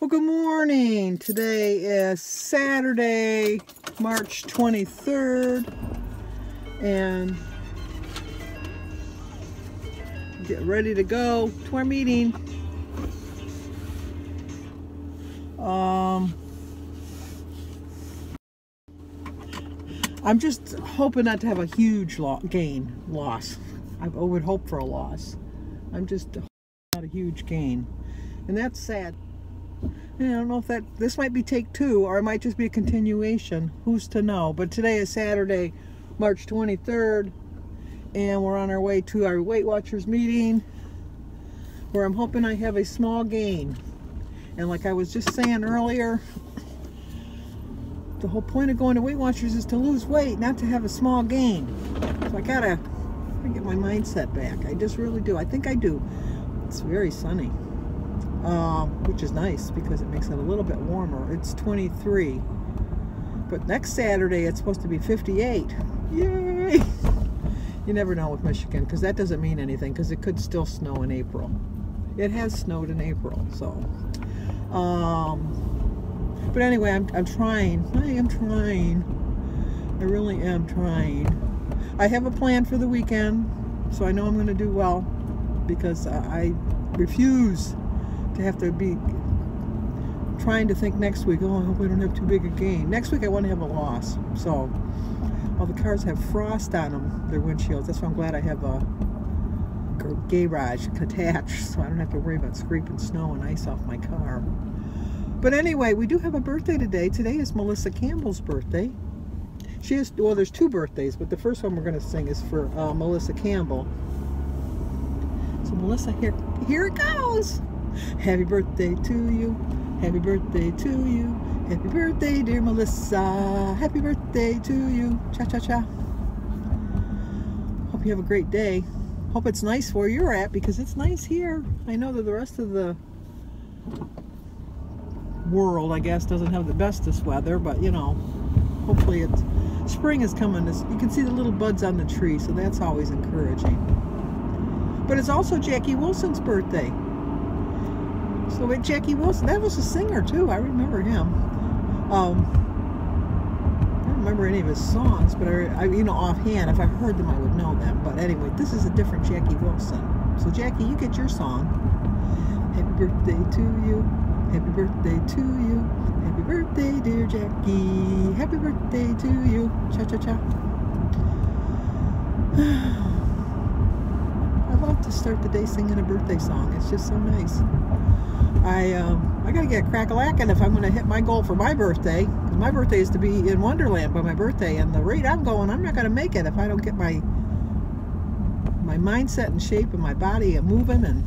Well, good morning. Today is Saturday, March 23rd, and get ready to go to our meeting. I'm just hoping not to have a huge loss. I would hope for a loss. I'm just hoping not a huge gain, and that's sad. I don't know if this might be take two, or it might just be a continuation. Who's to know? But today is Saturday, March 23rd, and we're on our way to our Weight Watchers meeting, where I'm hoping I have a small gain. And like I was just saying earlier, the whole point of going to Weight Watchers is to lose weight, not to have a small gain. So I gotta get my mindset back. I just really do. I think I do. It's very sunny. Which is nice because it makes it a little bit warmer. It's 23, but next Saturday it's supposed to be 58. Yay! You never know with Michigan, because that doesn't mean anything, because it could still snow in April. It has snowed in April, so but anyway, I'm trying. I am trying. I really am trying. I have a plan for the weekend, so I know I'm going to do well, because I refuse to have to be trying to think next week, oh, I hope I don't have too big a gain. Next week I want to have a loss. So all the cars have frost on them, their windshields. That's why I'm glad I have a garage attached, so I don't have to worry about scraping snow and ice off my car. But anyway, we do have a birthday today. Today is Melissa Campbell's birthday. She has, well, there's two birthdays, but the first one we're going to sing is for Melissa Campbell. So Melissa, here it goes. Happy birthday to you. Happy birthday to you. Happy birthday, dear Melissa. Happy birthday to you. Cha-cha-cha. Hope you have a great day. Hope it's nice where you're at, because it's nice here. I know that the rest of the world, I guess, doesn't have the bestest weather, but you know, hopefully spring is coming. You can see the little buds on the tree, so that's always encouraging. But it's also Jackie Wilson's birthday. So wait, Jackie Wilson, that was a singer too. I remember him. I don't remember any of his songs, but I you know, offhand, if I heard them, I would know them. But anyway, this is a different Jackie Wilson. So Jackie, you get your song. Happy birthday to you. Happy birthday to you. Happy birthday, dear Jackie. Happy birthday to you. Cha-cha-cha. I love to start the day singing a birthday song. It's just so nice. I gotta get crack-a-lackin' if I'm gonna hit my goal for my birthday, because my birthday is to be in Wonderland by my birthday, and the rate I'm going, I'm not gonna make it if I don't get my mindset in shape and my body moving and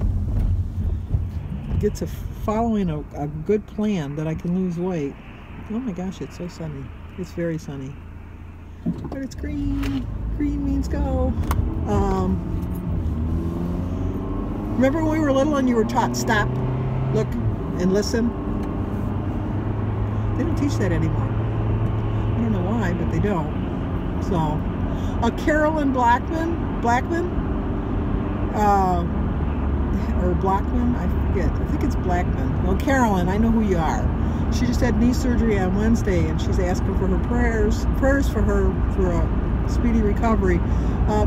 get to following a good plan that I can lose weight. Oh my gosh, it's so sunny. It's very sunny. But it's green. Green means go. Remember when we were little and you were taught stop, look, and listen? They don't teach that anymore. I don't know why, but they don't. So, Carolyn Blackman, or Blackman, I forget. I think it's Blackman. Well, Carolyn, I know who you are. She just had knee surgery on Wednesday, and she's asking for her prayers for her for a speedy recovery.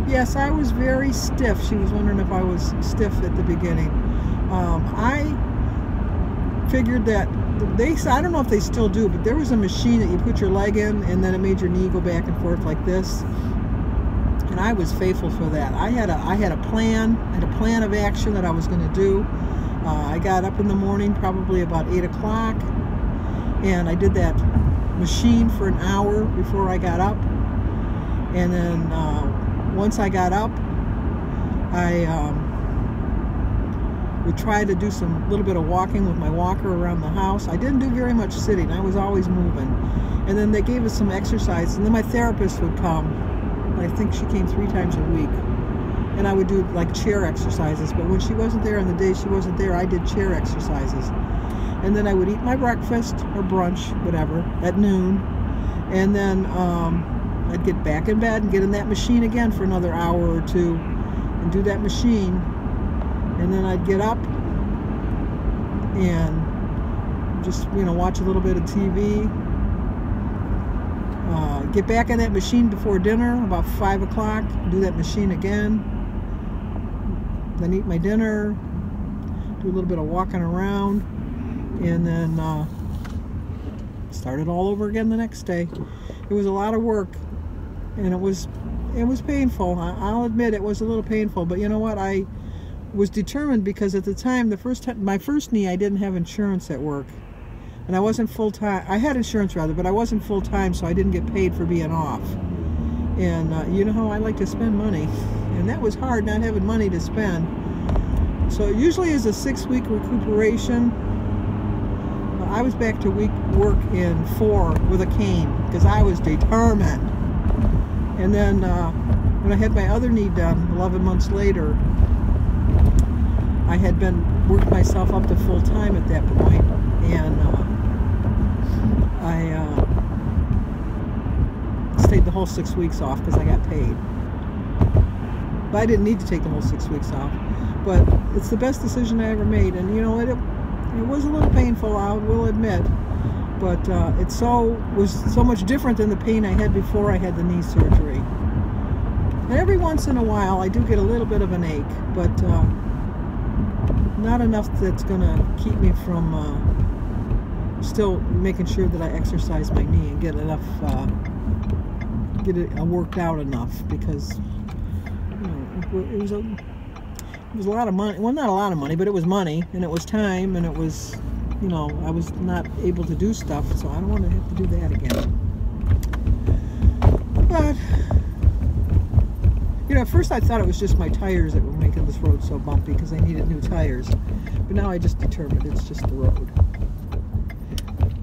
Yes, I was very stiff. She was wondering if I was stiff at the beginning. I figured that I don't know if they still do, but there was a machine that you put your leg in, and then it made your knee go back and forth like this. And I was faithful for that. I had a plan. I had a plan of action that I was going to do. I got up in the morning, probably about 8 o'clock, and I did that machine for an hour before I got up. And then once I got up, I would try to do some little bit of walking with my walker around the house. I didn't do very much sitting. I was always moving. And then they gave us some exercise, and then my therapist would come. I think she came 3 times a week, and I would do like chair exercises. But when she wasn't there, on the day she wasn't there, I did chair exercises. And then I would eat my breakfast or brunch, whatever, at noon, and then I'd get back in bed and get in that machine again for another hour or two and do that machine. And then I'd get up and just, you know, watch a little bit of TV. Get back on that machine before dinner, about 5 o'clock. Do that machine again. Then eat my dinner. Do a little bit of walking around. And then start it all over again the next day. It was a lot of work. And it was painful. I'll admit it was a little painful. But you know what? I was determined because at the time, my first knee, I didn't have insurance at work. And I wasn't full-time. I had insurance rather, but I wasn't full-time, so I didn't get paid for being off. And you know how I like to spend money. And that was hard, not having money to spend. So it usually is a 6-week recuperation. I was back to work in 4 with a cane because I was determined. And then when I had my other knee done 11 months later, I had worked myself up to full-time at that point. And I stayed the whole 6 weeks off because I got paid. But I didn't need to take the whole 6 weeks off. But it's the best decision I ever made. And you know, it was a little painful, I will admit. But it was so much different than the pain I had before I had the knee surgery. And every once in a while I do get a little bit of an ache, but not enough that's going to keep me from still making sure that I exercise my knee and get enough, get it worked out enough, because you know, it was a lot of money. Well, not a lot of money, but it was money, and it was time, and it was, you know, I was not able to do stuff, so I don't want to have to do that again. But you know, at first I thought it was just my tires that were making this road so bumpy because I needed new tires. But now I just determined it's just the road.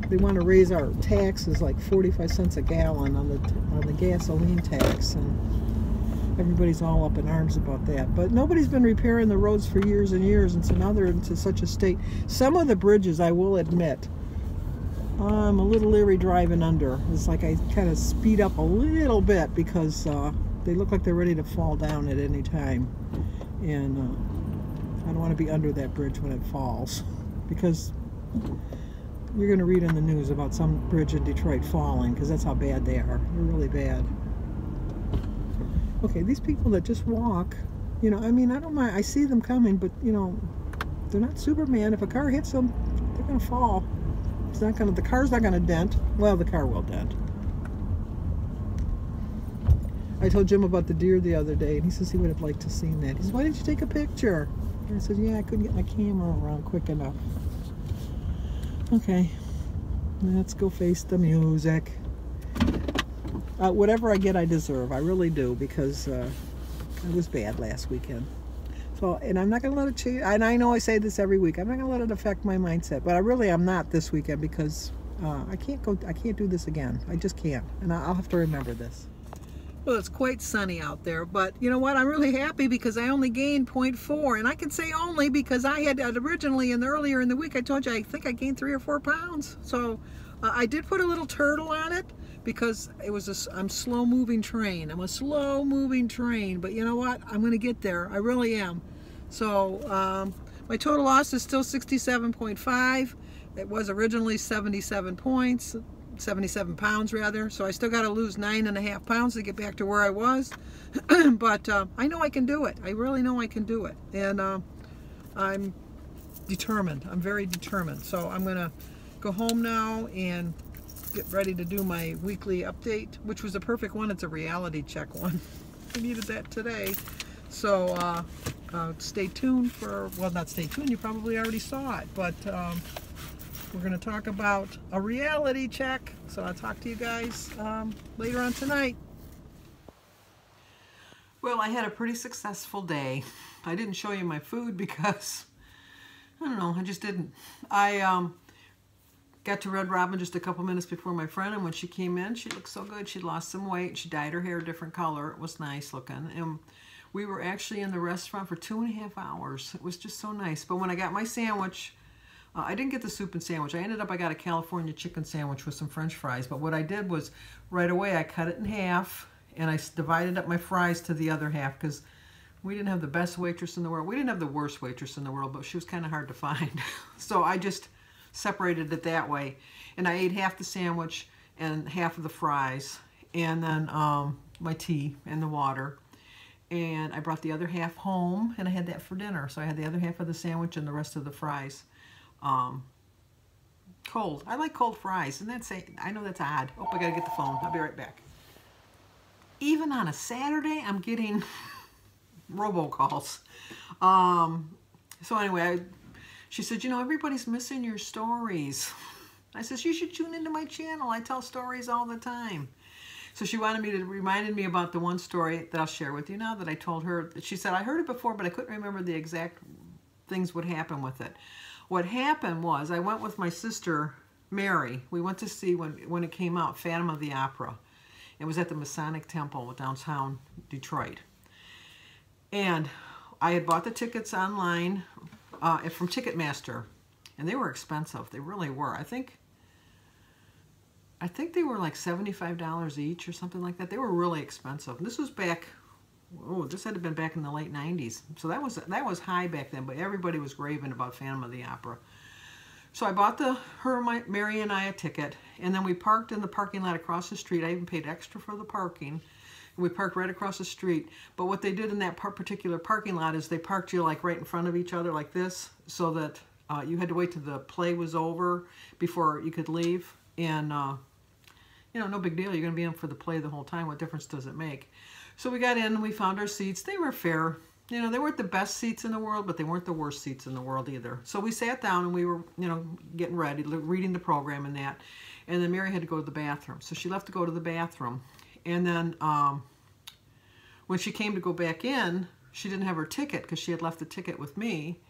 They want to raise our taxes like 45 cents a gallon on the gasoline tax, and everybody's all up in arms about that. But nobody's been repairing the roads for years and years, and so now they're into such a state. Some of the bridges, I will admit, I'm a little leery driving under. It's like I kind of speed up a little bit because they look like they're ready to fall down at any time, and I don't want to be under that bridge when it falls, because you're going to read in the news about some bridge in Detroit falling, because that's how bad they are. They're really bad. Okay, these people that just walk, you know, I mean, I don't mind. I see them coming, but you know, they're not Superman. If a car hits them, they're going to fall. It's not going to. The car's not going to dent. Well, the car will dent. I told Jim about the deer the other day, and he says he would have liked to seen that. He says, "Why didn't you take a picture?" And I said, "Yeah, I couldn't get my camera around quick enough." Okay, let's go face the music. Whatever I get, I deserve. I really do, because I was bad last weekend. So, and I'm not going to let it change. And I know I say this every week. I'm not going to let it affect my mindset. But I really am not this weekend, because I can't do this again. I just can't. And I'll have to remember this. Well, it's quite sunny out there, but you know what? I'm really happy because I only gained 0.4, and I can say only because I had originally earlier in the week, I told you I think I gained 3 or 4 pounds. So I did put a little turtle on it because I'm slow-moving train. I'm a slow-moving train, but you know what? I'm going to get there. I really am. So my total loss is still 67.5. It was originally 77 points. 77 pounds rather, so I still got to lose 9.5 pounds to get back to where I was. But I know I can do it. I really know I can do it, and I'm determined. I'm very determined. So I'm gonna go home now and get ready to do my weekly update, which was a perfect one. It's a reality check one. I needed that today. So stay tuned for, well, not stay tuned, you probably already saw it, but we're going to talk about a reality check. So I'll talk to you guys later on tonight. Well, I had a pretty successful day. I didn't show you my food because, I don't know, I just didn't. I got to Red Robin just a couple minutes before my friend, and when she came in, she looked so good. She'd lost some weight. She dyed her hair a different color. It was nice looking. And we were actually in the restaurant for 2.5 hours. It was just so nice. But when I got my sandwich, I didn't get the soup and sandwich. I got a California chicken sandwich with some French fries. But what I did was, right away, I cut it in half, and I divided up my fries to the other half, because we didn't have the best waitress in the world. We didn't have the worst waitress in the world, but she was kind of hard to find. So I just separated it that way. And I ate half the sandwich and half of the fries, and then my tea and the water. And I brought the other half home, and I had that for dinner. So I had the other half of the sandwich and the rest of the fries. Cold. I like cold fries, and I know that's odd. Oh, I gotta get the phone. I'll be right back. Even on a Saturday, I'm getting robocalls. So anyway, she said, you know, everybody's missing your stories. I said, you should tune into my channel. I tell stories all the time. So she reminded me about the one story that I'll share with you now that I told her. She said, I heard it before, but I couldn't remember the exact things would happen with it. What happened was I went with my sister, Mary. We went to see, when it came out, Phantom of the Opera. It was at the Masonic Temple downtown Detroit. And I had bought the tickets online from Ticketmaster. And they were expensive. They really were. I think they were like $75 each or something like that. They were really expensive. This was back, this had been back in the late 90s. So that was high back then, but everybody was raving about Phantom of the Opera. So I bought Mary and I a ticket, and then we parked in the parking lot across the street. I even paid extra for the parking. And we parked right across the street. But what they did in that particular parking lot is they parked you like right in front of each other like this, so that you had to wait till the play was over before you could leave. And you know, no big deal. You're going to be in for the play the whole time. What difference does it make? So we got in and we found our seats. They were fair. You know, they weren't the best seats in the world, but they weren't the worst seats in the world either. So we sat down and we were, you know, getting ready, reading the program and that. And then Mary had to go to the bathroom. So she left to go to the bathroom. And then when she came to go back in, she didn't have her ticket because she had left the ticket with me.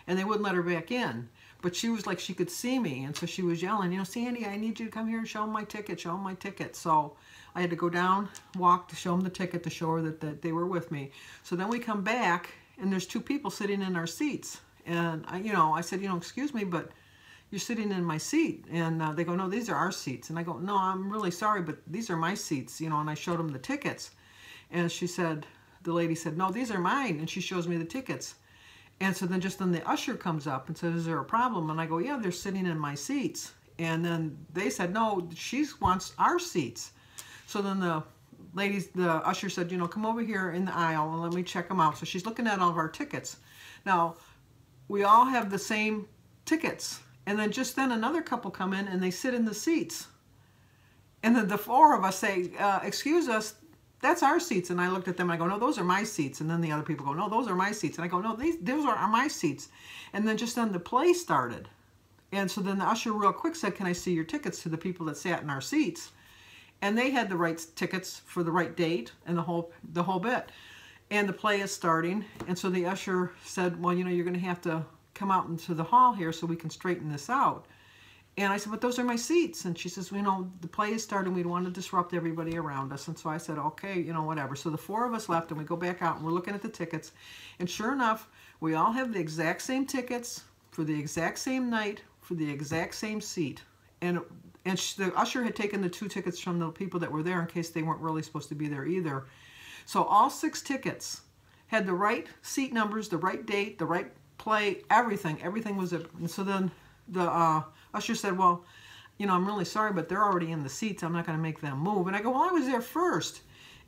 And they wouldn't let her back in. But she was like, she could see me. And so she was yelling, you know, Sandy, I need you to come here and show them my ticket, show them my ticket. So I had to go down, walk to show them the ticket to show her that they were with me. So then we come back, and there's two people sitting in our seats. And, I said, you know, excuse me, but you're sitting in my seat. And they go, no, these are our seats. And I go, no, I'm really sorry, but these are my seats, you know, and I showed them the tickets. And she said, the lady said, no, these are mine. And she shows me the tickets. And so then the usher comes up and says, is there a problem? And I go, yeah, they're sitting in my seats. And then they said, no, she wants our seats. So then the usher said, you know, come over here in the aisle and let me check them out. So she's looking at all of our tickets. Now, we all have the same tickets. And then just then another couple come in and they sit in the seats. And then the four of us say, excuse us, that's our seats. And I looked at them and I go, no, those are my seats. And then the other people go, no, those are my seats. And I go, no, those are my seats. And then just then the play started. And so then the usher real quick said, can I see your tickets to the people that sat in our seats? And they had the right tickets for the right date and the whole bit. And the play is starting. And so the usher said, well, you know, you're going to have to come out into the hall here so we can straighten this out. And I said, but those are my seats. And she says, well, you know, the play is starting. We don't want to disrupt everybody around us. And so I said, okay, you know, whatever. So the four of us left and we go back out and we're looking at the tickets. And sure enough, we all have the exact same tickets for the exact same night for the exact same seat. And the usher had taken the two tickets from the people that were there in case they weren't really supposed to be there either. So all 6 tickets had the right seat numbers, the right date, the right play, everything. Everything was it. And so then the usher said, well, you know, I'm really sorry, but they're already in the seats. I'm not going to make them move. And I go, well, I was there first.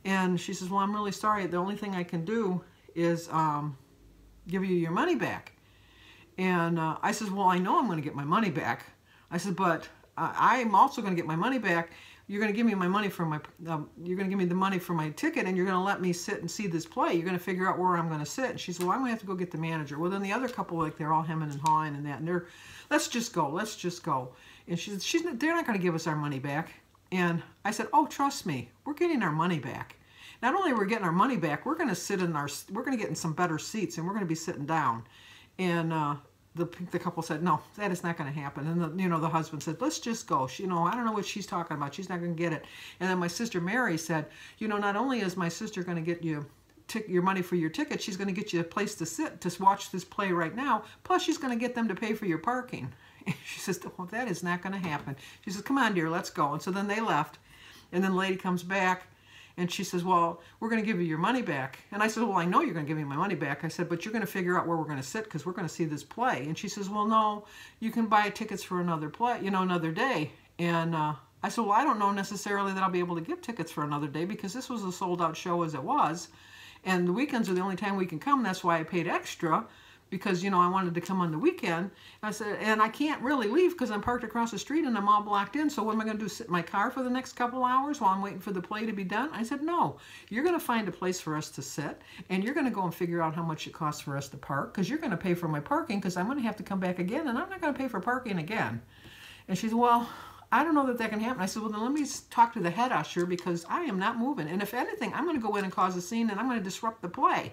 And she says, well, I'm really sorry. The only thing I can do is give you your money back. And I says, well, I know I'm going to get my money back. I said, but I'm also going to get my money back. You're going to give me my money for my, you're going to give me the money for my ticket, and you're going to let me sit and see this play. You're going to figure out where I'm going to sit. And she said, well, I'm going to have to go get the manager. Well, then the other couple, like, they're all hemming and hawing and that, and they're, let's just go. And she said, they're not going to give us our money back. And I said, oh, trust me, we're getting our money back. Not only are we getting our money back, we're going to sit in we're going to get in some better seats, and we're going to be sitting down. And the couple said, no, that is not going to happen. And the husband said, let's just go. I don't know what she's talking about. She's not going to get it. And then my sister Mary said, not only is my sister going to get you your money for your ticket, she's going to get you a place to sit to watch this play right now. Plus, she's going to get them to pay for your parking. And she says, well, that is not going to happen. She says, come on, dear, let's go. And so then they left. And then the lady comes back And she says, well, we're going to give you your money back. And I said, well, I know you're going to give me my money back. I said, but you're going to figure out where we're going to sit because we're going to see this play. And she says, well, no, you can buy tickets for another play, you know, another day. And I said, well, I don't know necessarily that I'll be able to get tickets for another day because this was a sold-out show as it was. And the weekends are the only time we can come. That's why I paid extra because, you know, I wanted to come on the weekend. I said, and I can't really leave because I'm parked across the street and I'm all blocked in. So what am I going to do, sit in my car for the next couple hours while I'm waiting for the play to be done? I said, no, you're going to find a place for us to sit and you're going to go and figure out how much it costs for us to park because you're going to pay for my parking because I'm going to have to come back again and I'm not going to pay for parking again. And she said, well, I don't know that that can happen. I said, well, then let me talk to the head usher because I am not moving. And if anything, I'm going to go in and cause a scene and I'm going to disrupt the play.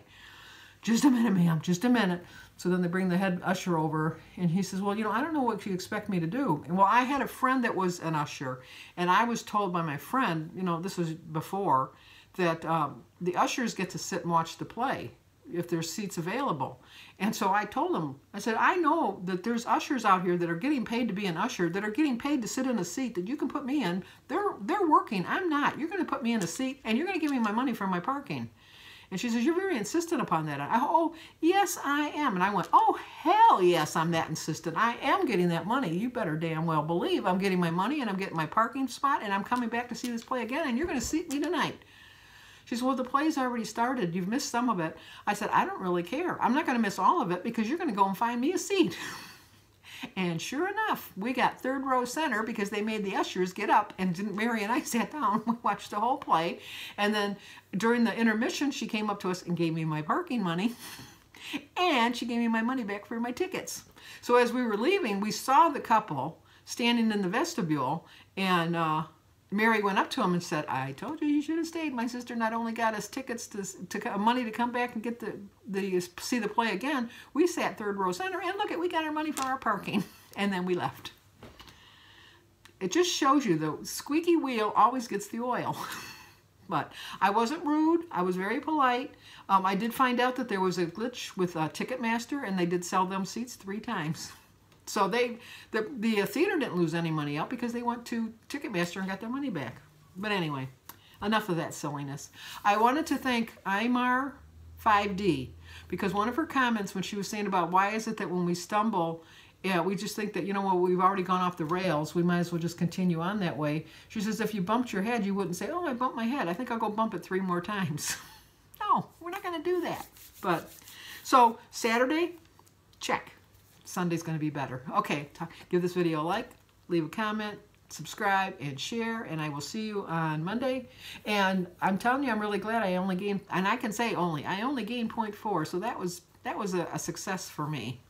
Just a minute, ma'am, just a minute. So then they bring the head usher over and he says, well, you know, I don't know what you expect me to do. And well, I had a friend that was an usher and I was told by my friend, you know, this was before, that the ushers get to sit and watch the play if there's seats available. And so I told him, I said, I know that there's ushers out here that are getting paid to be an usher, that are getting paid to sit in a seat that you can put me in. They're working. I'm not. You're going to put me in a seat and you're going to give me my money for my parking. And she says, you're very insistent upon that. Oh, yes, I am. And I went, oh, hell yes, I'm that insistent. I am getting that money. You better damn well believe I'm getting my money and I'm getting my parking spot and I'm coming back to see this play again and you're going to seat me tonight. She said, well, the play's already started. You've missed some of it. I said, I don't really care. I'm not going to miss all of it because you're going to go and find me a seat. And sure enough, we got third row center because they made the ushers get up and Mary and I sat down. We watched the whole play. And then during the intermission, she came up to us and gave me my parking money. And she gave me my money back for my tickets. So as we were leaving, we saw the couple standing in the vestibule and Mary went up to him and said, I told you should have stayed. My sister not only got us tickets to money to come back and get see the play again, we sat third row center and look, we got our money for our parking. And then we left. It just shows you the squeaky wheel always gets the oil. But I wasn't rude. I was very polite. I did find out that there was a glitch with Ticketmaster and they did sell them seats 3 times. So the theater didn't lose any money out because they went to Ticketmaster and got their money back. But anyway, enough of that silliness. I wanted to thank Imar 5D because one of her comments when she was saying about why is it that when we stumble, we just think that, you know, well, we've already gone off the rails. We might as well just continue on that way. She says if you bumped your head, you wouldn't say, oh, I bumped my head. I think I'll go bump it 3 more times. No, we're not going to do that. But so Saturday, check. Sunday's going to be better. Okay, give this video a like, leave a comment, subscribe, and share, and I will see you on Monday. And I'm telling you, I'm really glad I only gained, and I can say only, I only gained 0.4, so that was a success for me.